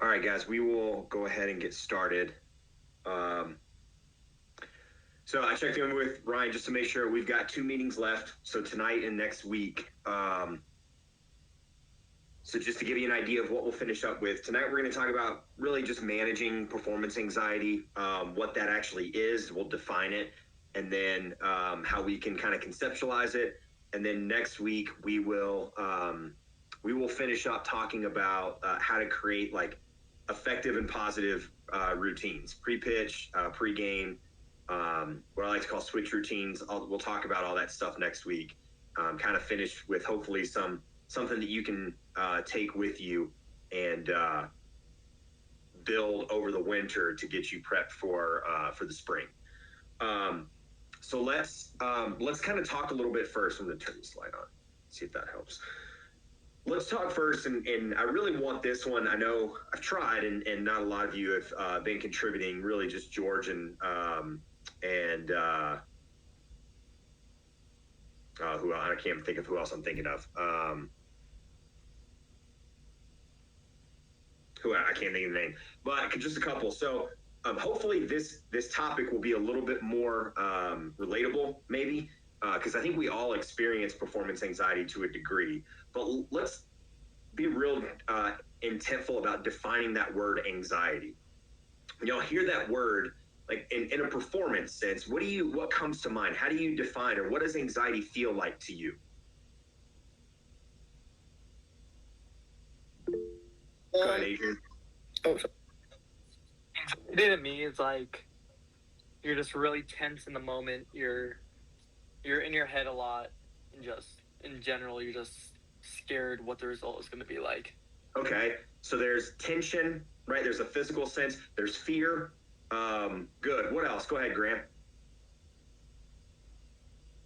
All right, guys, we will go ahead and get started. Um, so I checked in with Ryan just to make sure we've got 2 meetings left. So tonight and next week. So just to give you an idea of what we'll finish up with tonight, we're going to talk about really just managing performance anxiety, what that actually is. We'll define it, and then how we can kind of conceptualize it. And then next week we will finish up talking about how to create like effective and positive routines, pre-pitch, pre-game, what I like to call switch routines. We'll talk about all that stuff next week. Kind of finish with hopefully something that you can take with you and build over the winter to get you prepped for the spring. So let's kind of talk a little bit first. I'm going to turn the slide on, see if that helps. Let's talk first, and I really want this one. I know I've tried, and not a lot of you have been contributing. Really, just George and who I can't think of who else I'm thinking of. Who I can't think of the name, but just a couple. So hopefully this topic will be a little bit more relatable, maybe, because I think we all experience performance anxiety to a degree. But let's be real intentful about defining that word anxiety. When y'all hear that word, like in a performance sense, what comes to mind? How do you define, or what does anxiety feel like to you? Go ahead, Adrian. Oh, anxiety to me is like you're just really tense in the moment. You're in your head a lot, and just in general, you're just scared what the result is going to be like. Okay, so there's tension, right? There's a physical sense. There's fear. Good. What else? Go ahead, Grant.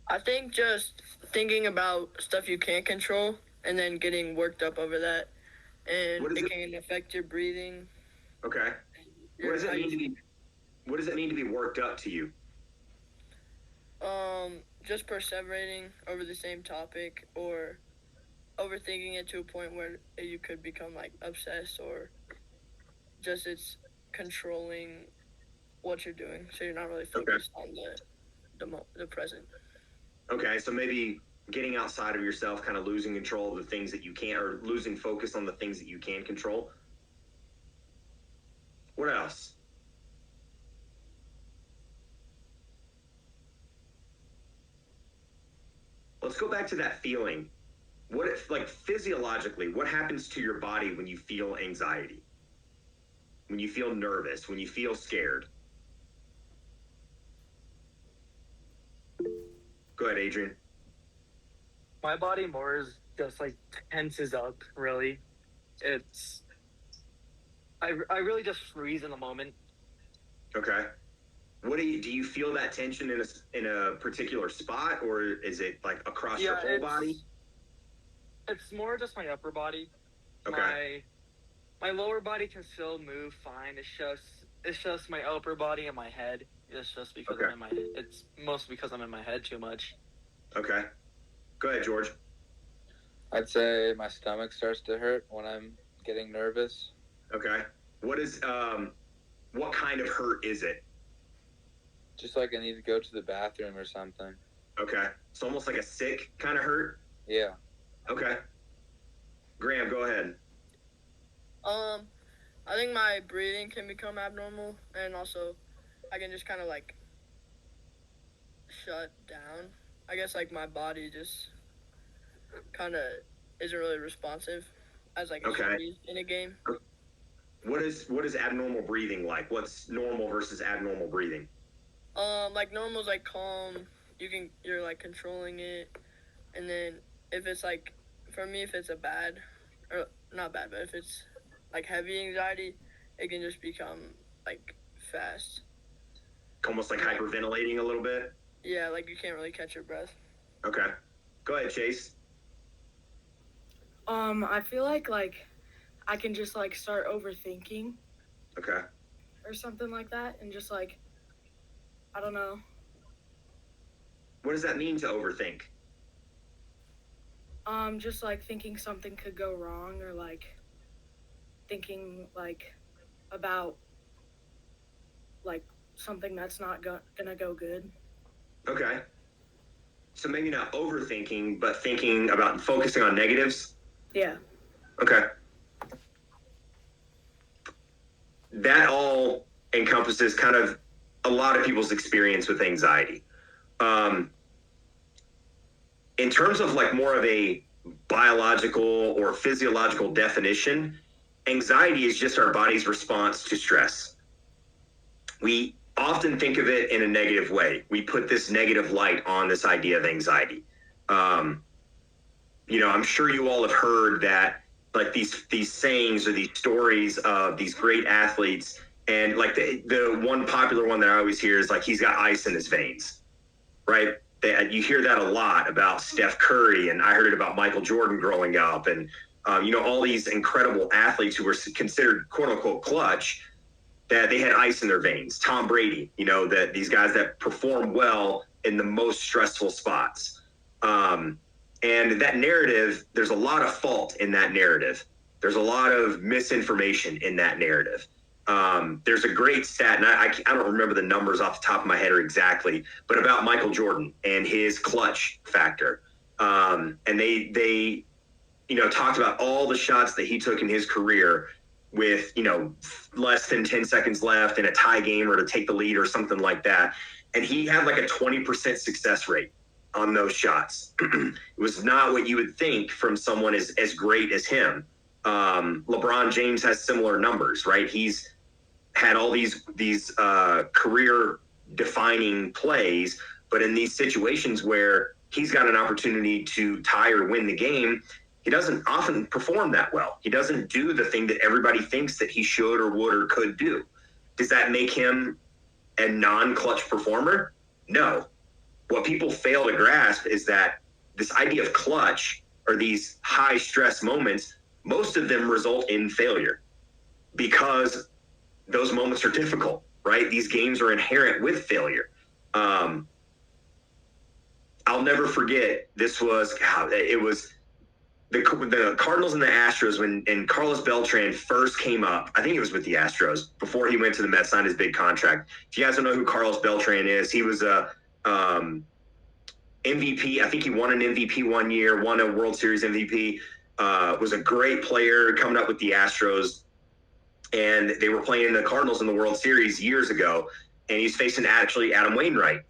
I think just thinking about stuff you can't control and then getting worked up over that, and it can affect your breathing. Okay. What does it mean to be worked up to you? Just perseverating over the same topic or overthinking it to a point where you could become like obsessed, or just it's controlling what you're doing, so you're not really focused on the present. Okay, so maybe getting outside of yourself, kind of losing control of the things that you can't, or losing focus on the things that you can control. What else? Let's go back to that feeling. What if, like, physiologically, what happens to your body when you feel anxiety? When you feel nervous, when you feel scared? Go ahead, Adrian. My body more is just like tenses up, really. I really just freeze in the moment. Okay. What do you feel that tension in a particular spot, or is it like across your whole body? It's more just my upper body. Okay. My lower body can still move fine. It's just my upper body and my head. It's just because I'm in my head. It's mostly because I'm in my head too much. Okay. Go ahead, George. I'd say my stomach starts to hurt when I'm getting nervous. Okay. What kind of hurt is it? Just like I need to go to the bathroom or something. Okay. It's almost like a sick kind of hurt? Yeah. Okay. Graham, go ahead. I think my breathing can become abnormal, and also I can just kind of like shut down. I guess like my body just kind of isn't really responsive as like it should be in a game. What is abnormal breathing like? What's normal versus abnormal breathing? Like normal is like calm. You're like controlling it, and then if it's like, for me, if it's not bad, but if it's like heavy anxiety, it can just become like fast. Almost like hyperventilating a little bit? Yeah, like you can't really catch your breath. Okay. Go ahead, Chase. I feel like I can just like start overthinking. Okay. Or something like that, and just like, I don't know. What does that mean to overthink? Just like thinking something could go wrong, or like thinking like about like something that's not gonna go good. Okay. So maybe not overthinking, but thinking about focusing on negatives. Yeah. Okay. That all encompasses kind of a lot of people's experience with anxiety. In terms of like more of a biological or physiological definition, anxiety is just our body's response to stress. We often think of it in a negative way. We put this negative light on this idea of anxiety. I'm sure you all have heard that, like these sayings or these stories of these great athletes, and like the one popular one that I always hear is like he's got ice in his veins, right? You hear that a lot about Steph Curry, and I heard it about Michael Jordan growing up, and all these incredible athletes who were considered quote unquote clutch, that they had ice in their veins. Tom Brady, that these guys that perform well in the most stressful spots. And that narrative, there's a lot of fault in that narrative. There's a lot of misinformation in that narrative. There's a great stat, and I don't remember the numbers off the top of my head or exactly, but about Michael Jordan and his clutch factor. And they talked about all the shots that he took in his career with, less than 10 seconds left in a tie game or to take the lead or something like that. And he had like a 20% success rate on those shots. It was not what you would think from someone as great as him. LeBron James has similar numbers, right? He's had all these career defining plays, but in these situations where he's got an opportunity to tie or win the game, he doesn't often perform that well. He doesn't do the thing that everybody thinks that he should or would or could do. Does that make him a non-clutch performer? No. What people fail to grasp is that this idea of clutch or these high stress moments, most of them result in failure because those moments are difficult, right? These games are inherent with failure. I'll never forget, it was the Cardinals and the Astros when Carlos Beltran first came up. I think it was with the Astros before he went to the Mets, signed his big contract. If you guys don't know who Carlos Beltran is, he was a MVP. I think he won an MVP one year, won a World Series MVP, was a great player coming up with the Astros. And they were playing the Cardinals in the World Series years ago. And he's facing actually Adam Wainwright,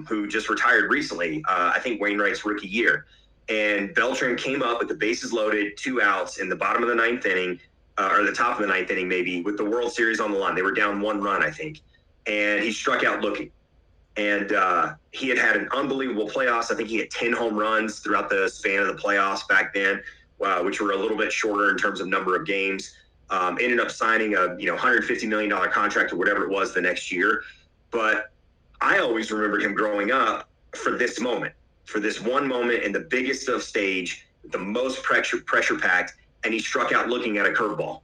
who just retired recently. I think Wainwright's rookie year. And Beltran came up with the bases loaded, 2 outs in the bottom of the ninth inning, or the top of the ninth inning maybe, with the World Series on the line. They were down 1 run, I think. And he struck out looking. And he had an unbelievable playoffs. I think he had 10 home runs throughout the span of the playoffs back then, which were a little bit shorter in terms of number of games. Ended up signing a $150 million contract or whatever it was the next year. But I always remembered him growing up for this moment, for this one moment in the biggest of stage, the most pressure packed, and he struck out looking at a curveball.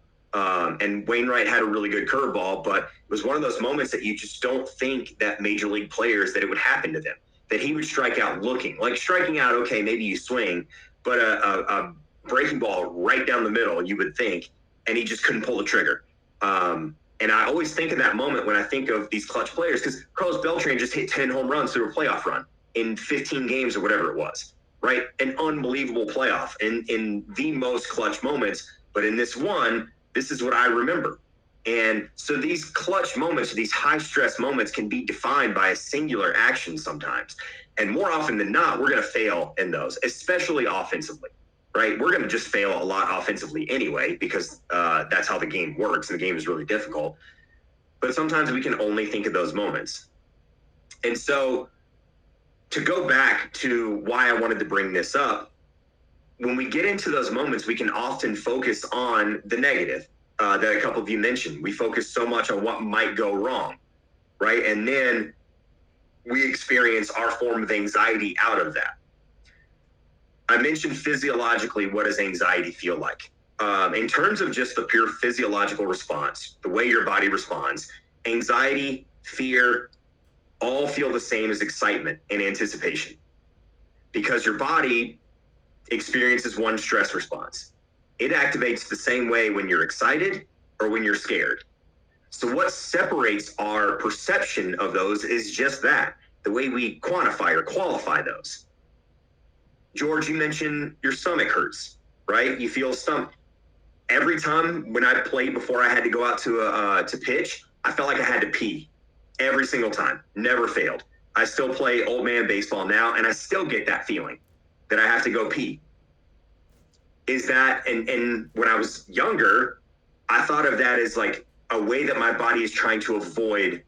And Wainwright had a really good curveball, but it was one of those moments that you just don't think that major league players, that it would happen to them, that he would strike out looking. Like striking out, okay, maybe you swing, but a breaking ball right down the middle, you would think, and he just couldn't pull the trigger. And I always think of that moment when I think of these clutch players, because Carlos Beltran just hit 10 home runs through a playoff run in 15 games or whatever it was, right? An unbelievable playoff in the most clutch moments. But in this one, this is what I remember. And so these clutch moments, these high stress moments can be defined by a singular action sometimes. And more often than not, we're going to fail in those, especially offensively, right? We're going to just fail a lot offensively anyway, because that's how the game works. And the game is really difficult. But sometimes we can only think of those moments. And so to go back to why I wanted to bring this up, when we get into those moments, we can often focus on the negative that a couple of you mentioned. We focus so much on what might go wrong, right? And then we experience our form of anxiety out of that. I mentioned physiologically, what does anxiety feel like? In terms of just the pure physiological response, the way your body responds, anxiety, fear, all feel the same as excitement and anticipation, because your body experiences one stress response. It activates the same way when you're excited or when you're scared. So what separates our perception of those is just that, the way we quantify or qualify those. George, you mentioned your stomach hurts, right? You feel stomach. Every time when I played before I had to go out to pitch, I felt like I had to pee every single time. Never failed. I still play old man baseball now, and I still get that feeling that I have to go pee. Is that, and when I was younger, I thought of that as like a way that my body is trying to avoid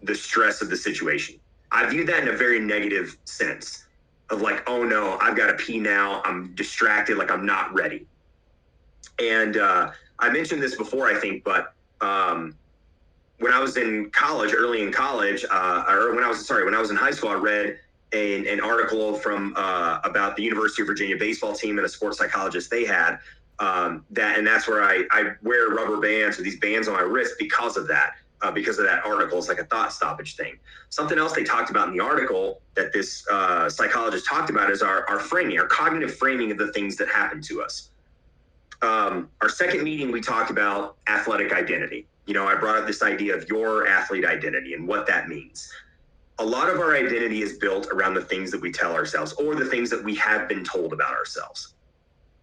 the stress of the situation. I view that in a very negative sense of like, oh no, I've got to pee now. I'm distracted, like I'm not ready. And I mentioned this before, I think, but when I was in college, early in college, when I was in high school, I read an article from about the University of Virginia baseball team and a sports psychologist they had. That's where I wear rubber bands or these bands on my wrist because of that article. It's like a thought stoppage thing. Something else they talked about in the article that this psychologist talked about is our framing, our cognitive framing of the things that happen to us. Our second meeting, we talked about athletic identity. I brought up this idea of your athlete identity and what that means. A lot of our identity is built around the things that we tell ourselves or the things that we have been told about ourselves.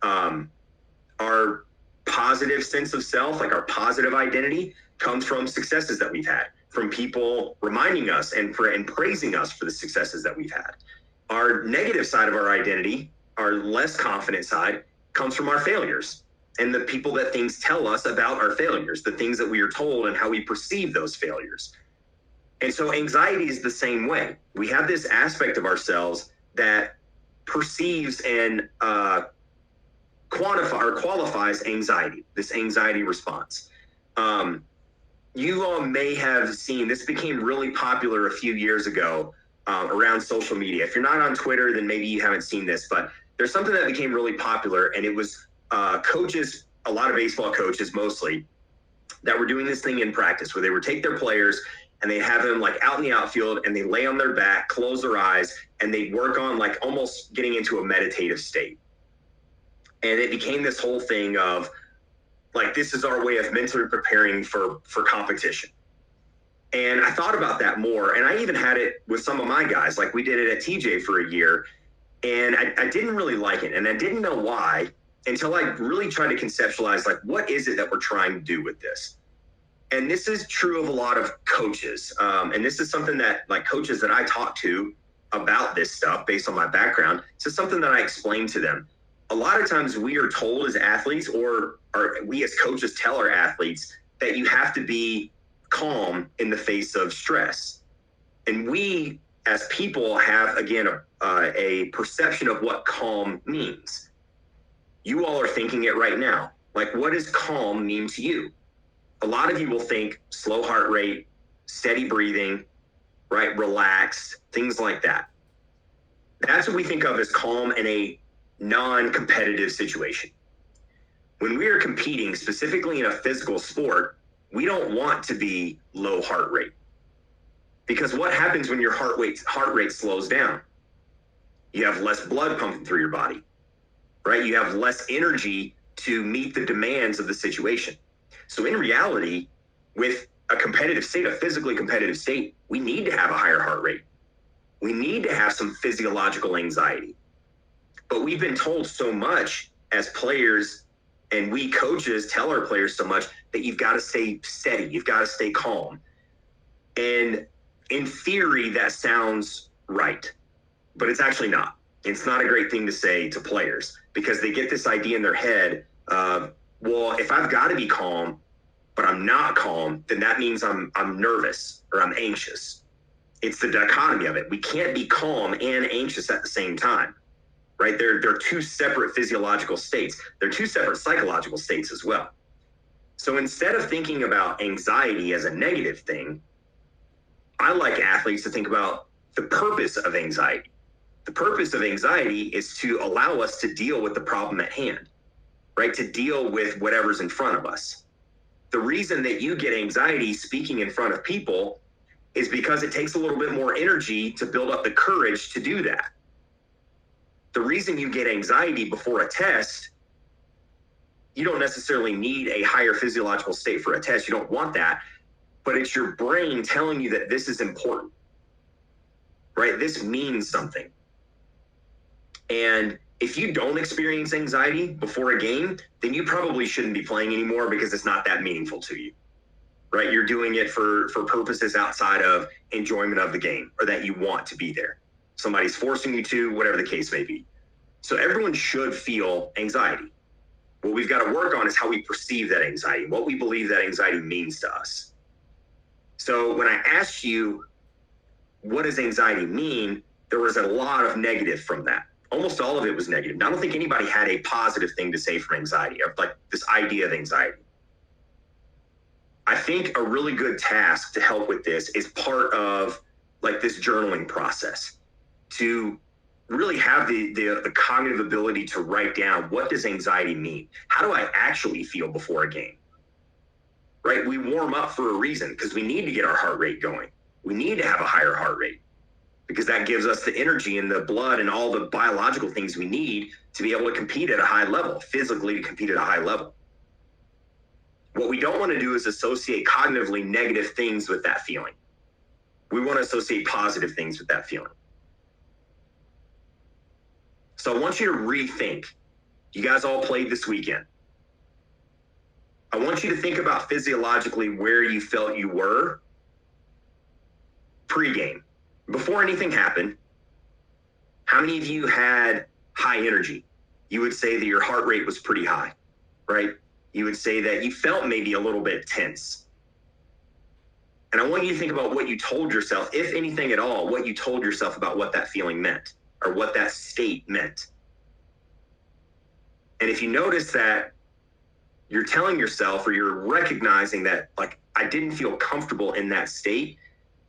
Our positive sense of self, like our positive identity, comes from successes that we've had, from people reminding us and praising us for the successes that we've had. Our negative side of our identity, our less confident side, comes from our failures and the people that things tell us about our failures, the things that we are told and how we perceive those failures. And so anxiety is the same way. We have this aspect of ourselves that perceives and qualifies anxiety, this anxiety response. You all may have seen, this became really popular a few years ago around social media. If you're not on Twitter, then maybe you haven't seen this, but there's something that became really popular, and it was coaches, a lot of baseball coaches mostly, that were doing this thing in practice where they would take their players and they have them like out in the outfield and they lay on their back, close their eyes, and they work on like almost getting into a meditative state. And it became this whole thing of like, this is our way of mentally preparing for competition. And I thought about that more. And I even had it with some of my guys. Like we did it at TJ for a year, and I didn't really like it. And I didn't know why until I really tried to conceptualize, like, what is it that we're trying to do with this? And this is true of a lot of coaches. And this is something that like coaches that I talk to about this stuff based on my background. So something that I explain to them. A lot of times we are told as athletes, or we as coaches tell our athletes, that you have to be calm in the face of stress. And we as people have, again, a perception of what calm means. You all are thinking it right now. Like, what does calm mean to you? A lot of you will think slow heart rate, steady breathing, right? Relaxed, things like that. That's what we think of as calm in a non-competitive situation. When we are competing, specifically in a physical sport, we don't want to be low heart rate. Because what happens when your heart rate slows down? You have less blood pumping through your body, right? You have less energy to meet the demands of the situation. So in reality, with a competitive state, a physically competitive state, we need to have a higher heart rate. We need to have some physiological anxiety. But we've been told so much as players, and we coaches tell our players so much, that you've got to stay steady, you've got to stay calm. And in theory, that sounds right, but it's actually not. It's not a great thing to say to players, because they get this idea in their head of, well, if I've got to be calm, but I'm not calm, then that means I'm nervous or I'm anxious. It's the dichotomy of it. We can't be calm and anxious at the same time, right? They're two separate physiological states. They're two separate psychological states as well. So instead of thinking about anxiety as a negative thing, I like athletes to think about the purpose of anxiety. The purpose of anxiety is to allow us to deal with the problem at hand, right? To deal with whatever's in front of us. The reason that you get anxiety speaking in front of people is because it takes a little bit more energy to build up the courage to do that. The reason you get anxiety before a test you don't necessarily need a higher physiological state for a test. You don't want that, but it's your brain telling you that this is important, right? This means something. And if you don't experience anxiety before a game, then you probably shouldn't be playing anymore because it's not that meaningful to you, right? You're doing it for purposes outside of enjoyment of the game, or that you want to be there. Somebody's forcing you to, whatever the case may be. So everyone should feel anxiety. What we've got to work on is how we perceive that anxiety, what we believe that anxiety means to us. So when I asked you, what does anxiety mean? There was a lot of negative from that. Almost all of it was negative. I don't think anybody had a positive thing to say from anxiety, of like this idea of anxiety. I think a really good task to help with this is part of like this journaling process, to really have the cognitive ability to write down, what does anxiety mean? How do I actually feel before a game? Right? We warm up for a reason, because we need to get our heart rate going. We need to have a higher heart rate, because that gives us the energy and the blood and all the biological things we need to be able to compete at a high level, physically to compete at a high level. What we don't want to do is associate cognitively negative things with that feeling. We want to associate positive things with that feeling. So I want you to rethink. You guys all played this weekend. I want you to think about physiologically where you felt you were pre-game. Before anything happened, how many of you had high energy? You would say that your heart rate was pretty high, right? You would say that you felt maybe a little bit tense. And I want you to think about what you told yourself, if anything at all, what you told yourself about what that feeling meant, or what that state meant. And if you notice that you're telling yourself, or you're recognizing that, like, I didn't feel comfortable in that state,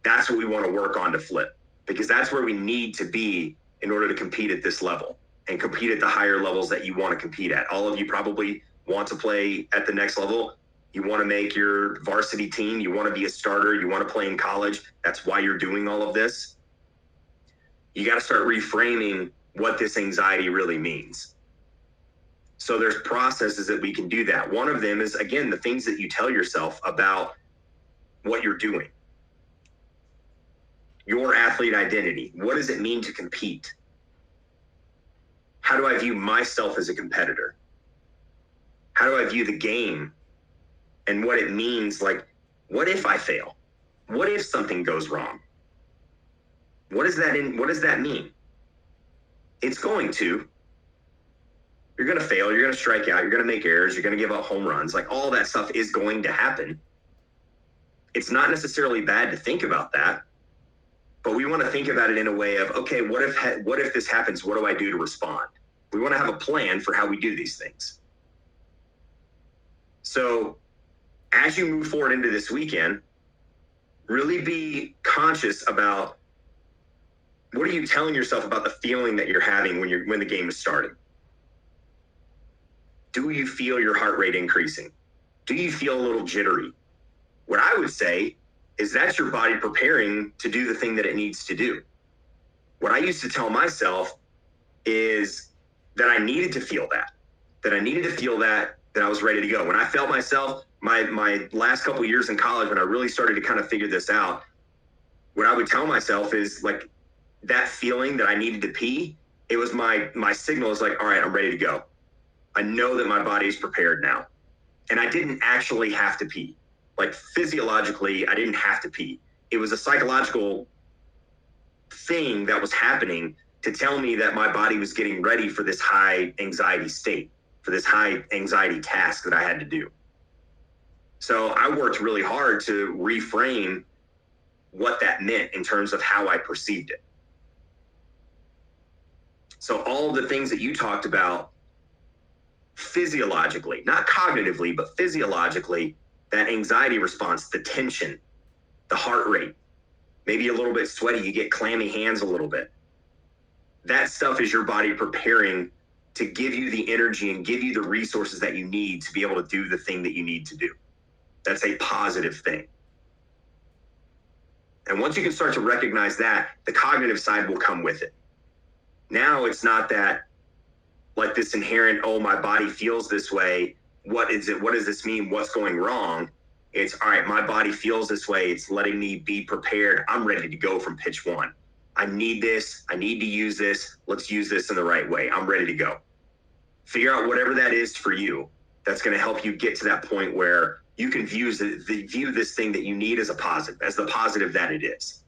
that's what we want to work on to flip, because that's where we need to be in order to compete at this level and compete at the higher levels that you want to compete at. All of you probably want to play at the next level. You want to make your varsity team. You want to be a starter. You want to play in college. That's why you're doing all of this. You got to start reframing what this anxiety really means. So there's processes that we can do that. One of them is, again, the things that you tell yourself about what you're doing. Your athlete identity. What does it mean to compete? How do I view myself as a competitor? How do I view the game and what it means? Like, what if I fail? What if something goes wrong? What does that mean? It's going to. You're going to fail. You're going to strike out. You're going to make errors. You're going to give up home runs. Like, all that stuff is going to happen. It's not necessarily bad to think about that, but we want to think about it in a way of, okay, what if this happens? What do I do to respond? We want to have a plan for how we do these things. So as you move forward into this weekend, really be conscious about, what are you telling yourself about the feeling that you're having when the game is starting? Do you feel your heart rate increasing? Do you feel a little jittery? What I would say is that's your body preparing to do the thing that it needs to do. What I used to tell myself is that I needed to feel that I was ready to go. When I felt myself, my last couple of years in college, when I really started to kind of figure this out, what I would tell myself is, like, that feeling that I needed to pee, it was my signal is like, all right, I'm ready to go. I know that my body is prepared now. And I didn't actually have to pee. Like, physiologically, I didn't have to pee. It was a psychological thing that was happening to tell me that my body was getting ready for this high anxiety state, for this high anxiety task that I had to do. So I worked really hard to reframe what that meant in terms of how I perceived it. So all the things that you talked about physiologically, not cognitively, but physiologically, that anxiety response, the tension, the heart rate, maybe a little bit sweaty, you get clammy hands a little bit. That stuff is your body preparing to give you the energy and give you the resources that you need to be able to do the thing that you need to do. That's a positive thing. And once you can start to recognize that, the cognitive side will come with it. Now it's not that, like, this inherent, oh, my body feels this way, what is it? What does this mean? What's going wrong? It's all right. My body feels this way. It's letting me be prepared. I'm ready to go from pitch one. I need this. I need to use this. Let's use this in the right way. I'm ready to go. Figure out whatever that is for you. That's going to help you get to that point where you can view this thing that you need as a positive, as the positive that it is.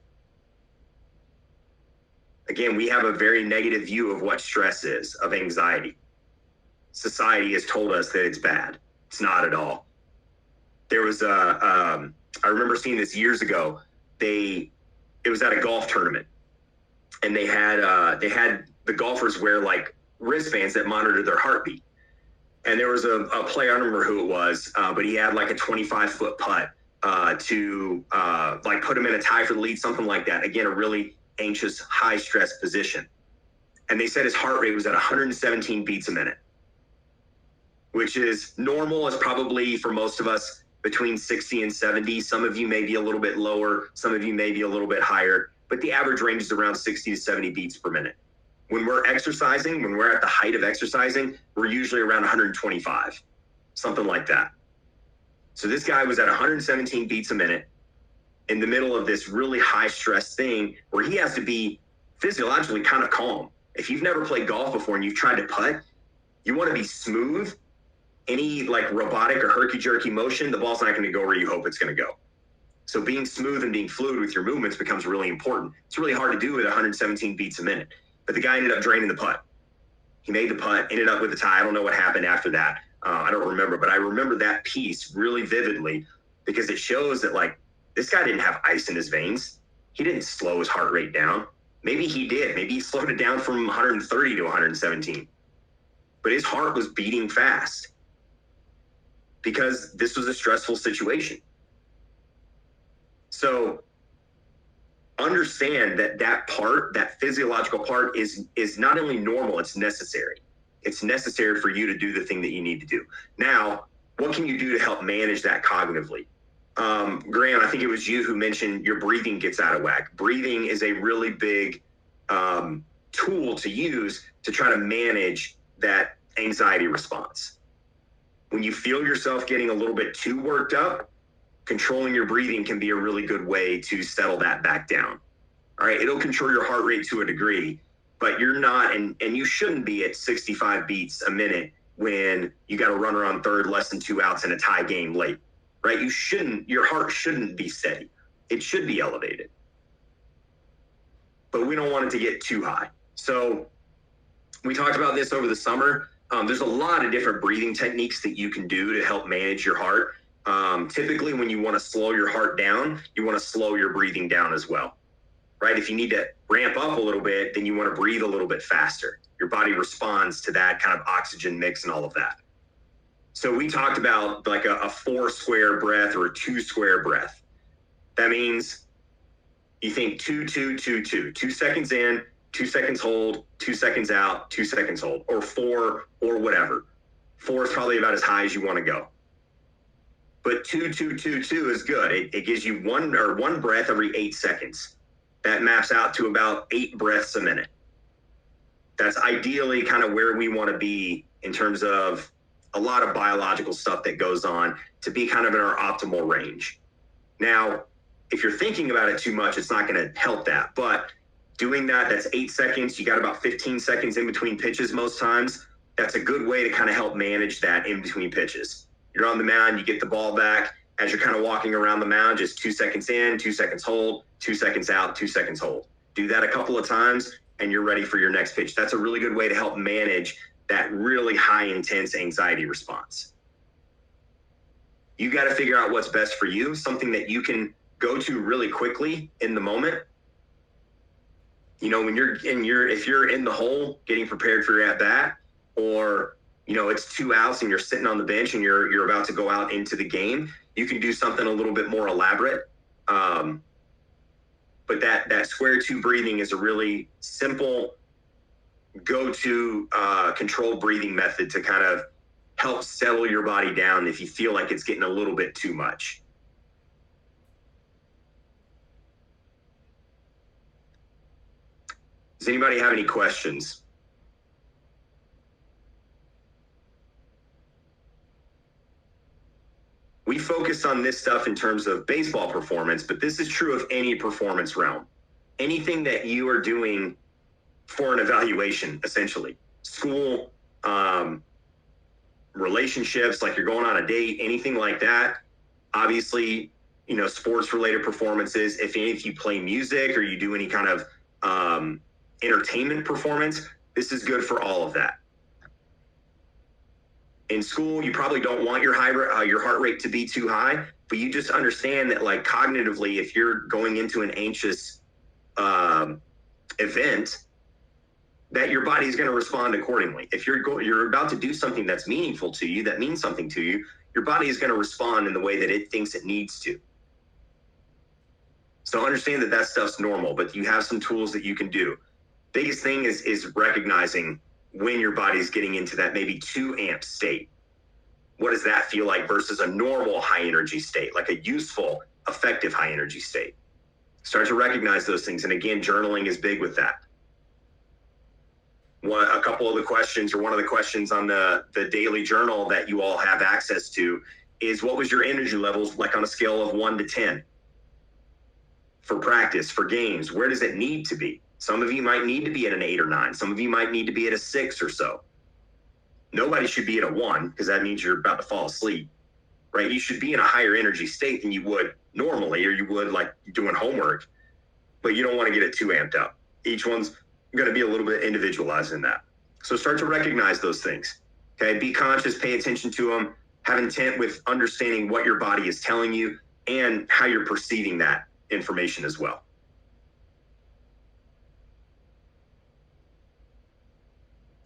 Again, we have a very negative view of what stress is, of anxiety. Society has told us that it's bad. It's not at all. There was I remember seeing this years ago. It was at a golf tournament, and they had the golfers wear like wristbands that monitor their heartbeat. And there was a player, I don't remember who it was, but he had like a 25-foot putt to like put him in a tie for the lead, something like that. Again, a really anxious, high stress position. And they said his heart rate was at 117 beats a minute, which is normal. Is probably for most of us between 60 and 70. Some of you may be a little bit lower. Some of you may be a little bit higher, but the average range is around 60 to 70 beats per minute. When we're exercising, when we're at the height of exercising, we're usually around 125, something like that. So this guy was at 117 beats a minute in the middle of this really high stress thing where he has to be physiologically kind of calm. If you've never played golf before and you've tried to putt, you want to be smooth. Any like robotic or herky-jerky motion, the ball's not going to go where you hope it's going to go. So being smooth and being fluid with your movements becomes really important. It's really hard to do with 117 beats a minute. But the guy ended up draining the putt. He made the putt, ended up with a tie. I don't know what happened after that. I don't remember, but I remember that piece really vividly because it shows that like this guy didn't have ice in his veins. He didn't slow his heart rate down. Maybe he did. Maybe he slowed it down from 130 to 117. But his heart was beating fast because this was a stressful situation. So understand that physiological part is not only normal, it's necessary. It's necessary for you to do the thing that you need to do. Now, what can you do to help manage that cognitively? Graham, I think it was you who mentioned your breathing gets out of whack. Breathing is a really big tool to use to try to manage that anxiety response. When you feel yourself getting a little bit too worked up, controlling your breathing can be a really good way to settle that back down. All right, it'll control your heart rate to a degree, but you're not, and you shouldn't be at 65 beats a minute when you got a runner on third, less than 2 outs, and a tie game late, right? Your heart shouldn't be steady. It should be elevated. But we don't want it to get too high. So we talked about this over the summer. There's a lot of different breathing techniques that you can do to help manage your heart. Typically, when you want to slow your heart down, you want to slow your breathing down as well, right? If you need to ramp up a little bit, then you want to breathe a little bit faster. Your body responds to that kind of oxygen mix and all of that. So we talked about like a 4 square breath or a 2 square breath. That means you think 2, 2, 2, 2, 2 seconds in, 2 seconds hold, 2 seconds out, 2 seconds hold, or 4 or whatever. 4 is probably about as high as you want to go. But 2, 2, 2, 2 is good. It gives you one breath every 8 seconds. That maps out to about 8 breaths a minute. That's ideally kind of where we want to be in terms of a lot of biological stuff that goes on to be kind of in our optimal range. Now, if you're thinking about it too much, it's not going to help that. But doing that's 8 seconds. You got about 15 seconds in between pitches most times. That's a good way to kind of help manage that in between pitches. You're on the mound, you get the ball back. As you're kind of walking around the mound, just 2 seconds in, 2 seconds hold, 2 seconds out, 2 seconds hold. Do that a couple of times, and you're ready for your next pitch. That's a really good way to help manage that really high intense anxiety response. You got to figure out what's best for you, something that you can go to really quickly in the moment. You know, when if you're in the hole getting prepared for your at bat, or it's 2 outs and you're sitting on the bench and you're about to go out into the game, you can do something a little bit more elaborate. But that square 2 breathing is a really simple go-to controlled breathing method to kind of help settle your body down if you feel like it's getting a little bit too much. Does anybody have any questions? we focus on this stuff in terms of baseball performance, but this is true of any performance realm. Anything that you are doing for an evaluation, essentially, school, relationships, like you're going on a date, anything like that. Obviously, sports related performances. If you play music or you do any kind of entertainment performance, this is good for all of that. In school, you probably don't want your heart rate to be too high, but you just understand that, like, cognitively, if you're going into an anxious event, that your body is going to respond accordingly. If you're about to do something that's meaningful to you, that means something to you, your body is going to respond in the way that it thinks it needs to. So understand that stuff's normal, but you have some tools that you can do. Biggest thing is recognizing when your body's getting into that maybe 2 amp state. What does that feel like versus a normal high energy state, like a useful, effective high energy state? Start to recognize those things. And again, journaling is big with that. A couple of the questions, or one of the questions on the daily journal that you all have access to, is what was your energy levels like on a scale of 1 to 10? For practice, for games, where does it need to be? Some of you might need to be at an 8 or 9. Some of you might need to be at a 6 or so. Nobody should be at a 1, because that means you're about to fall asleep, right? You should be in a higher energy state than you would normally, or you would like doing homework, but you don't want to get it too amped up. Each one's going to be a little bit individualized in that. So start to recognize those things. Okay. Be conscious, pay attention to them, have intent with understanding what your body is telling you and how you're perceiving that information as well.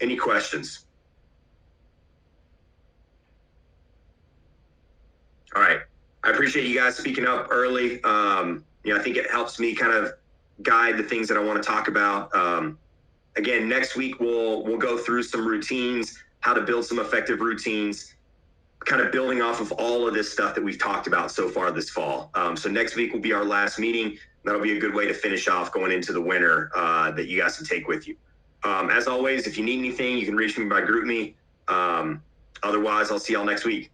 Any questions? All right. I appreciate you guys speaking up early. I think it helps me kind of guide the things that I want to talk about. Again, next week we'll go through some routines, how to build some effective routines, kind of building off of all of this stuff that we've talked about so far this fall. So next week will be our last meeting. That'll be a good way to finish off going into the winter that you guys can take with you. As always, if you need anything, you can reach me by GroupMe. Otherwise, I'll see y'all next week.